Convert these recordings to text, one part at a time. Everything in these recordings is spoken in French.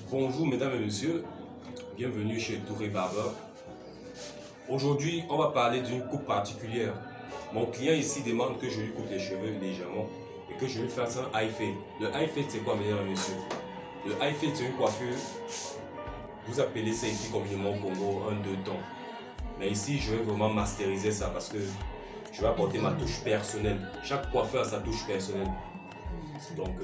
Bonjour mesdames et messieurs, bienvenue chez Touré Barber. Aujourd'hui, on va parler d'une coupe particulière. Mon client ici demande que je lui coupe les cheveux légèrement et que je lui fasse un high fade. Le high fade, c'est quoi mesdames et messieurs? Le high fade, c'est une coiffure, vous appelez ça ici communément au Congo un 2 tons. Mais ici, je vais vraiment masteriser ça parce que je vais apporter ma touche personnelle. Chaque coiffeur a sa touche personnelle. Donc,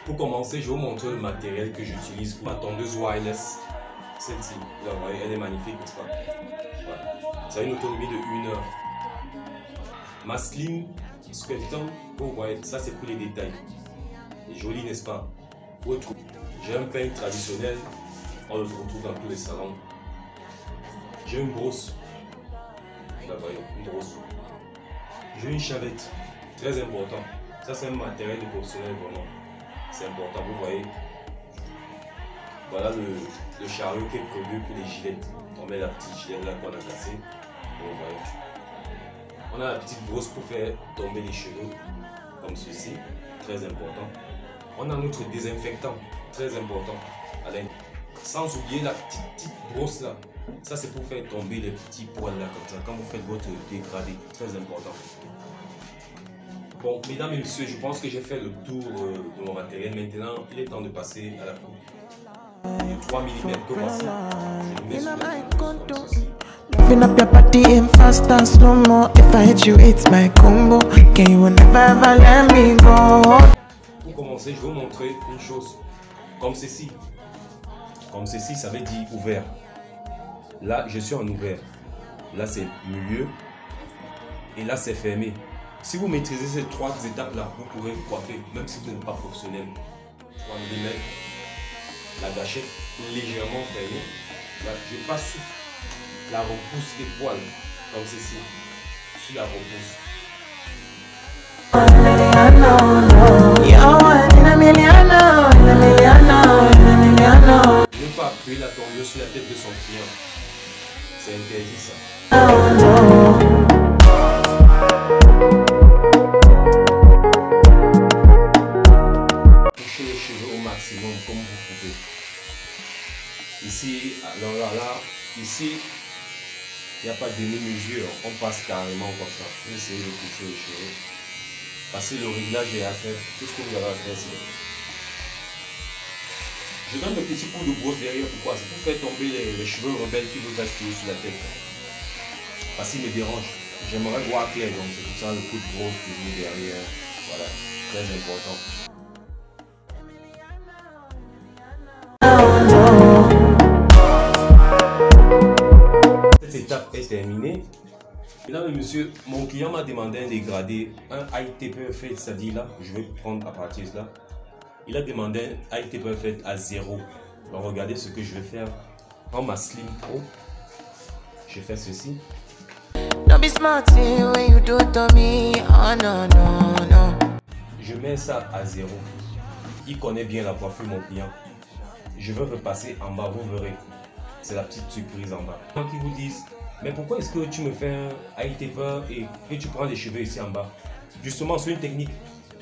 pour commencer, je vais vous montrer le matériel que j'utilise pour ma tondeuse wireless. Celle-ci, vous la voyez, elle est magnifique, n'est-ce pas? Voilà. Ça a une autonomie de 1 heure. Ma slim Skeleton, vous voyez, ça c'est pour les détails. Et joli, n'est-ce pas? J'ai un peigne traditionnel, on le retrouve dans tous les salons. J'ai une brosse, vous la voyez, une brosse. J'ai une chavette, très important. Ça c'est un matériel de professionnel vraiment. C'est important, vous voyez. Voilà le chariot qui est prévu pour les gilettes. On met la petite gilette là qu'on a cassée. On a la petite brosse pour faire tomber les cheveux, comme ceci, très important. On a notre désinfectant, très important. Allez. Sans oublier la petite brosse là. Ça c'est pour faire tomber les petits poils là comme ça. Quand vous faites votre dégradé, très important. Bon, mesdames et messieurs, je pense que j'ai fait le tour de mon matériel. Maintenant, il est temps de passer à la coupe. De 3 mm que voici. Je le mets sur la coupe, comme ceci. Loving up your body in fast and slow mo. If I hit you, it's my combo. Can you never ever let me go? Pour commencer, je vais vous montrer une chose. Comme ceci. Comme ceci, ça veut dire ouvert. Là, je suis en ouvert. Là, c'est milieu. Et là, c'est fermé. Si vous maîtrisez ces 3 étapes-là, vous pourrez coiffer, même si vous n'êtes pas professionnel. 3 mm, la gâchette légèrement fermée. Là, je passe sur la repousse des poils, comme ceci, sur la repousse. Ne pas appuyer la tondeuse sur la tête de son client. C'est interdit ça. Comme vous pouvez. Ici, alors là, ici, il n'y a pas de demi-mesure. On passe carrément comme ça. Vous essayez de toucher les cheveux. Passer le réglage et à faire. Tout ce que vous avez à faire, c'est. Je donne le petit coup de brosse derrière. Pourquoi? C'est pour faire tomber les cheveux rebelles qui vous restent sur la tête. Parce qu'il me dérange. J'aimerais voir clair, donc c'est pour ça le coup de brosse toujours derrière. Voilà, très important. Cette étape est terminée. Mesdames et messieurs, mon client m'a demandé un dégradé, un high taper fade, c'est-à-dire là, je vais prendre à partir de là. Il a demandé un high taper fade à 0. Donc regardez ce que je vais faire. Prends ma Slim Pro. Je fais ceci. Je mets ça à 0. Il connaît bien la coiffure, mon client. Je veux repasser en bas, vous verrez. C'est la petite surprise en bas. Quand ils vous disent, mais pourquoi est-ce que tu me fais un high taper et que tu prends les cheveux ici en bas? Justement, c'est une technique.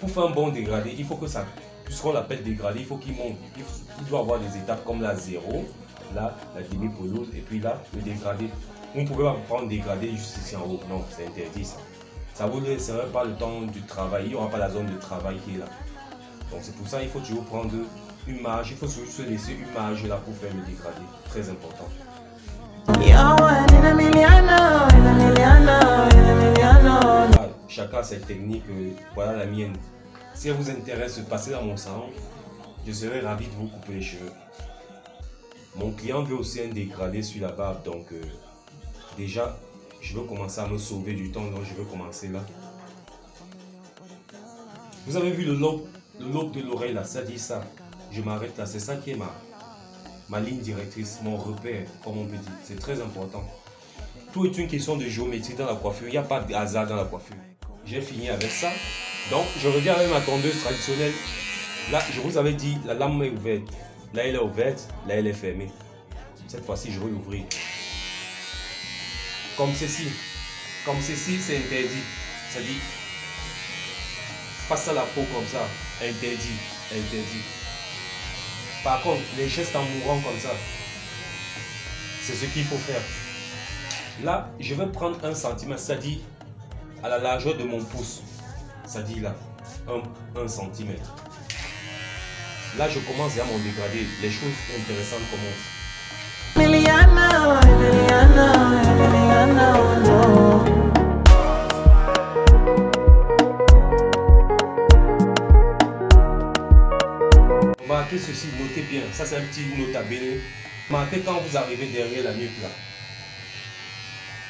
Pour faire un bon dégradé, il faut que ça, puisqu'on l'appelle dégradé, il faut qu'il monte. Il doit avoir des étapes comme la 0, là, la demi-pelouse, et puis là, le dégradé. Vous ne pouvez pas prendre dégradé juste ici en haut. Non, c'est interdit ça. Ça vous laissera pas le temps du travail. Il n'y aura pas la zone de travail qui est là. Donc c'est pour ça qu'il faut toujours prendre une marge, il faut se laisser une marge là pour faire le dégradé, très important. Voilà, chacun a ses techniques, voilà la mienne. Si elle vous intéresse, passez dans mon salon, je serai ravi de vous couper les cheveux. Mon client veut aussi un dégradé sur la barbe, donc déjà je veux commencer à me sauver du temps, donc je veux commencer là. Vous avez vu le lobe de l'oreille là, ça dit ça. Je m'arrête là, c'est ça qui est ma ligne directrice, mon repère, comme on peut dire. C'est très important. Tout est une question de géométrie dans la coiffure. Il n'y a pas de hasard dans la coiffure. J'ai fini avec ça. Donc, je reviens avec ma tondeuse traditionnelle. Là, je vous avais dit, la lame est ouverte. Là, elle est ouverte. Là, elle est fermée. Cette fois-ci, je vais l'ouvrir. Comme ceci. Comme ceci, c'est interdit. C'est-à-dire, face à la peau comme ça. Interdit. Interdit. Par contre, les gestes en mourant comme ça, c'est ce qu'il faut faire. Là, je vais prendre 1 cm, c'est-à-dire à la largeur de mon pouce. C'est-à-dire là, 1 cm. Là, je commence à mon dégradé. Les choses intéressantes commencent. Emiliana, Emiliana, Emiliana, no. Marquez ceci, notez bien. Ça, c'est un petit nota bene. Marquez quand vous arrivez derrière la nuque là.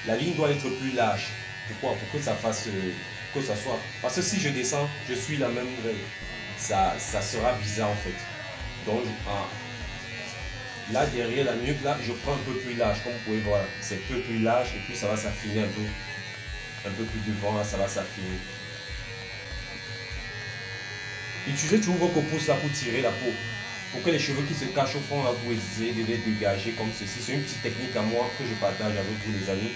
La ligne doit être plus large. Pourquoi? Pour que ça fasse, que ça soit. Parce que si je descends, je suis la même règle. Ça sera bizarre en fait. Donc, là derrière la nuque, là, je prends un peu plus large. Comme vous pouvez voir, c'est un peu plus large et puis ça va s'affiner un peu plus devant, là, ça va s'affiner. Utilisez toujours vos pouces là pour tirer la peau. Pour que les cheveux qui se cachent au fond, là, vous essayez de les dégager comme ceci. C'est une petite technique à moi que je partage avec vous les amis.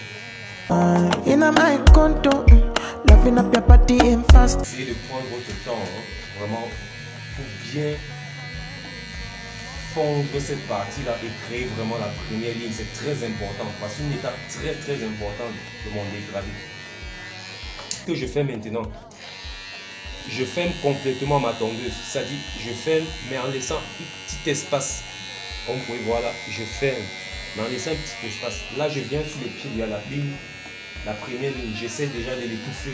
Essayez de prendre votre temps, hein, vraiment, pour bien fondre cette partie-là et créer vraiment la première ligne. C'est très important, parce que c'est une étape très importante de mon dégradé. Ce que je fais maintenant, je ferme complètement ma tondeuse, c'est-à-dire je ferme mais en laissant un petit espace. Comme vous pouvez voir là, je ferme mais en laissant un petit espace. Là, je viens sous le pied, il y a la ligne, la première ligne. J'essaie déjà de l'étouffer.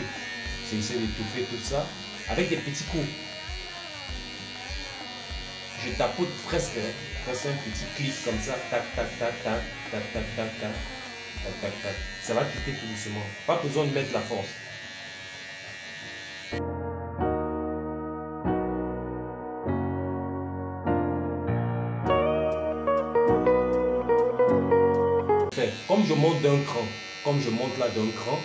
J'essaie d'étouffer tout ça avec des petits coups. Je tapote presque un petit clic comme ça, tac, tac, tac, tac, tac, tac, tac, tac, tac, tac, tac. Ça va quitter tout doucement. Pas besoin de mettre la force. Comme je monte d'un cran, comme je monte là d'un cran,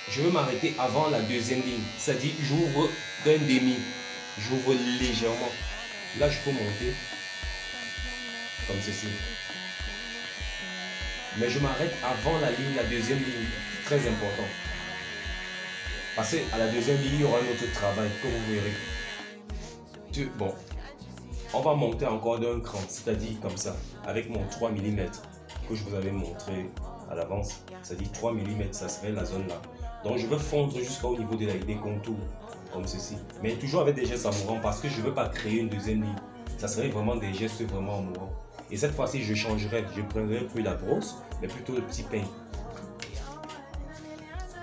je veux m'arrêter avant la deuxième ligne. C'est-à-dire, j'ouvre d'un demi, j'ouvre légèrement. Là, je peux monter comme ceci. Mais je m'arrête avant la ligne, la deuxième ligne. Très important. Parce qu'à la deuxième ligne, il y aura un autre travail que vous verrez. Bon, on va monter encore d'un cran, c'est-à-dire comme ça, avec mon 3 mm que je vous avais montré à l'avance. C'est-à-dire 3 mm, ça serait la zone là. Donc, je veux fondre jusqu'au niveau des contours. Comme ceci, mais toujours avec des gestes en mourant parce que je ne veux pas créer une deuxième ligne. Ça serait vraiment des gestes vraiment en mourant. Et cette fois-ci, je changerai, je prendrai plus la brosse, mais plutôt le petit pain.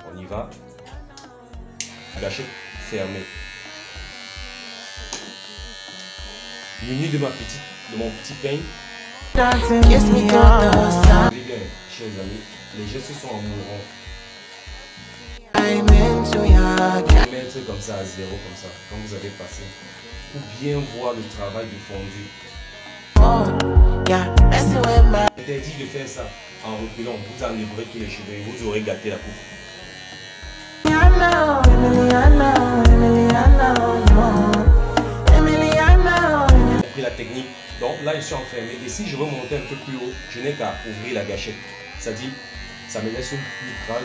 On y va. Gâchette fermée. Muni de mon petit pain. Vous bien, chers amis, les gestes sont en mourant. Mettre comme ça à 0 comme ça quand vous avez passé pour bien voir le travail de fondu. Interdit de faire ça en reculant, vous enlèverez tous les cheveux et vous aurez gâté la peau. J'ai pris la technique, donc là je suis enfermé et si je veux monter un peu plus haut, je n'ai qu'à ouvrir la gâchette, c'est-à-dire ça me laisse une micrale,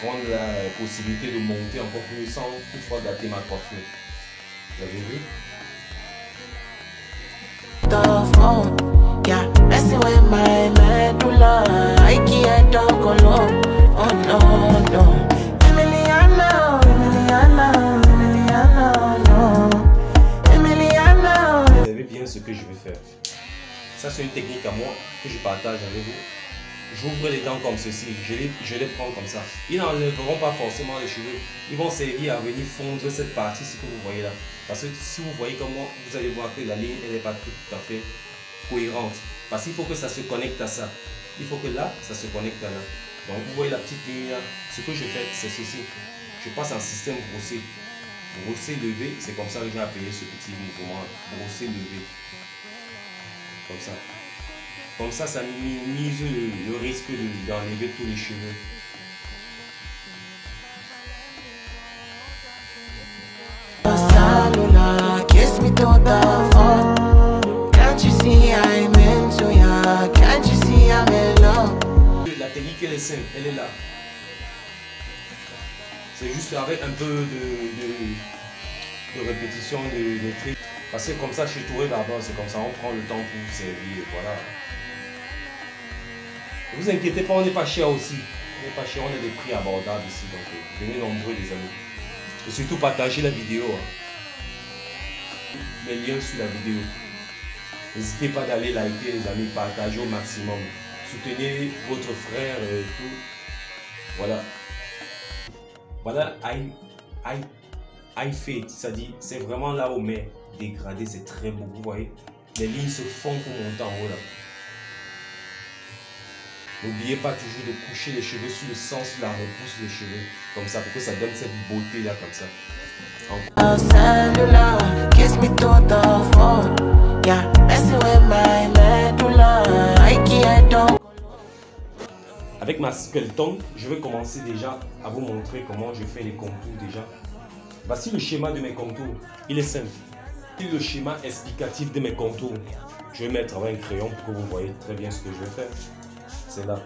prendre la possibilité de monter encore plus sans toutefois gâter ma coiffure. Vous avez vu? Vous savez bien ce que je vais faire. Ça c'est une technique à moi que je partage avec vous. J'ouvre les dents comme ceci, je les prends comme ça. Ils n'enlèveront pas forcément les cheveux. Ils vont servir à venir fondre cette partie, ce que vous voyez là. Parce que si vous voyez comme moi, vous allez voir que la ligne, elle n'est pas tout à fait cohérente. Parce qu'il faut que ça se connecte à ça. Il faut que là, ça se connecte à là. Donc vous voyez la petite ligne là. Ce que je fais, c'est ceci. Je passe en système brossé. Brosser, lever, c'est comme ça que j'ai appelé ce petit mouvement. Brosser, lever. Comme ça. Comme ça minimise le risque d'enlever tous les cheveux. La technique elle est simple, elle est là. C'est juste avec un peu de répétition de trucs. Parce que comme ça, chez Touré Barber, c'est comme ça, on prend le temps pour vous servir, voilà. Ne vous inquiétez pas, on n'est pas cher aussi. On n'est pas cher, on a des prix abordables ici, donc venez nombreux les amis. Et surtout partagez la vidéo. Hein. Les liens sur la vidéo. N'hésitez pas d'aller liker les amis, partagez au maximum. Soutenez votre frère et tout. Voilà. Voilà, I fade, ça dit, c'est vraiment là où mais dégradé, c'est très beau, vous voyez. Les lignes se font pour monter en haut là. N'oubliez pas toujours de coucher les cheveux sur le sens où la repousse les cheveux, comme ça, pour que ça donne cette beauté là, comme ça. Avec ma Skeleton, je vais commencer déjà à vous montrer comment je fais les contours déjà. Voici le schéma de mes contours, il est simple. C'est le schéma explicatif de mes contours. Je vais mettre avec un crayon pour que vous voyez très bien ce que je vais faire. C'est là.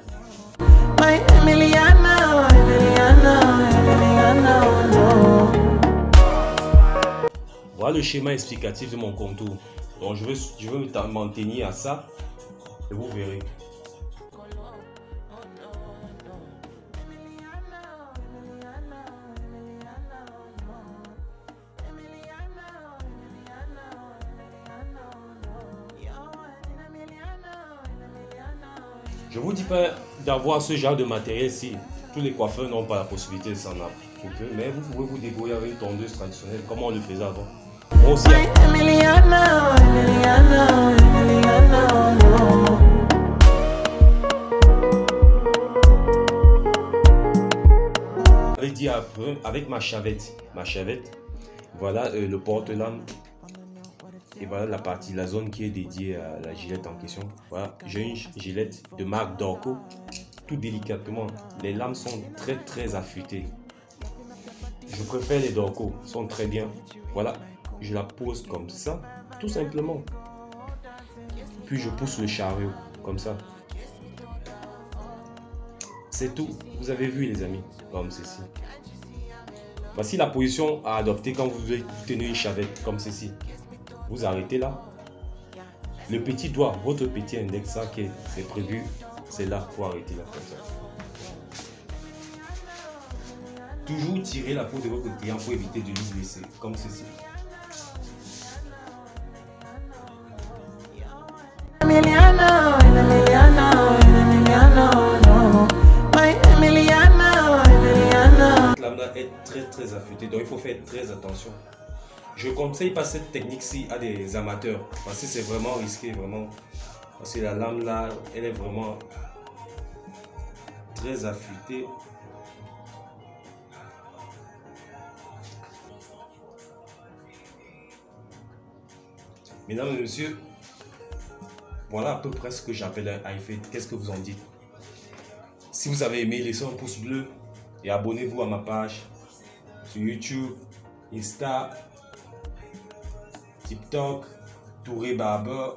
Voilà le schéma explicatif de mon contour. Donc je veux m'en tenir à ça et vous verrez. Je vous dis pas d'avoir ce genre de matériel si tous les coiffeurs n'ont pas la possibilité de s'en approprier, mais vous pouvez vous débrouiller avec une tondeuse traditionnelle comme on le faisait avant. Moi aussi. J'avais dit après avec ma chavette, voilà le porte-lame. Et voilà la zone qui est dédiée à la gilette en question. Voilà, j'ai une gilette de marque Dorco, tout délicatement. Les lames sont très affûtées. Je préfère les Dorco, sont très bien. Voilà, je la pose comme ça, tout simplement. Puis je pousse le chariot, comme ça. C'est tout, vous avez vu les amis, comme ceci. Voici la position à adopter quand vous tenez une chavette, comme ceci. Vous arrêtez là. Le petit doigt, votre petit index, ça qui est prévu, c'est là pour arrêter là comme ça. Toujours tirer la peau de votre client pour éviter de lui blesser, comme ceci. La lame est très affûtée, donc il faut faire très attention. Je conseille pas cette technique-ci à des amateurs parce que c'est vraiment risqué, vraiment. Parce que la lame là, elle est vraiment très affûtée. Mesdames et messieurs, voilà à peu près ce que j'appelle un high fade. Qu'est-ce que vous en dites? Si vous avez aimé, laissez un pouce bleu et abonnez-vous à ma page sur YouTube, Insta, TikTok, Touré Barber.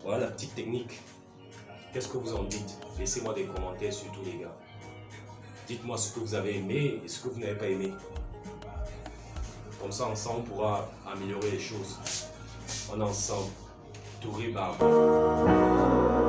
Voilà la petite technique. Qu'est-ce que vous en dites? Laissez-moi des commentaires surtout les gars. Dites-moi ce que vous avez aimé et ce que vous n'avez pas aimé. Comme ça ensemble on pourra améliorer les choses. On est ensemble. Touré Barber.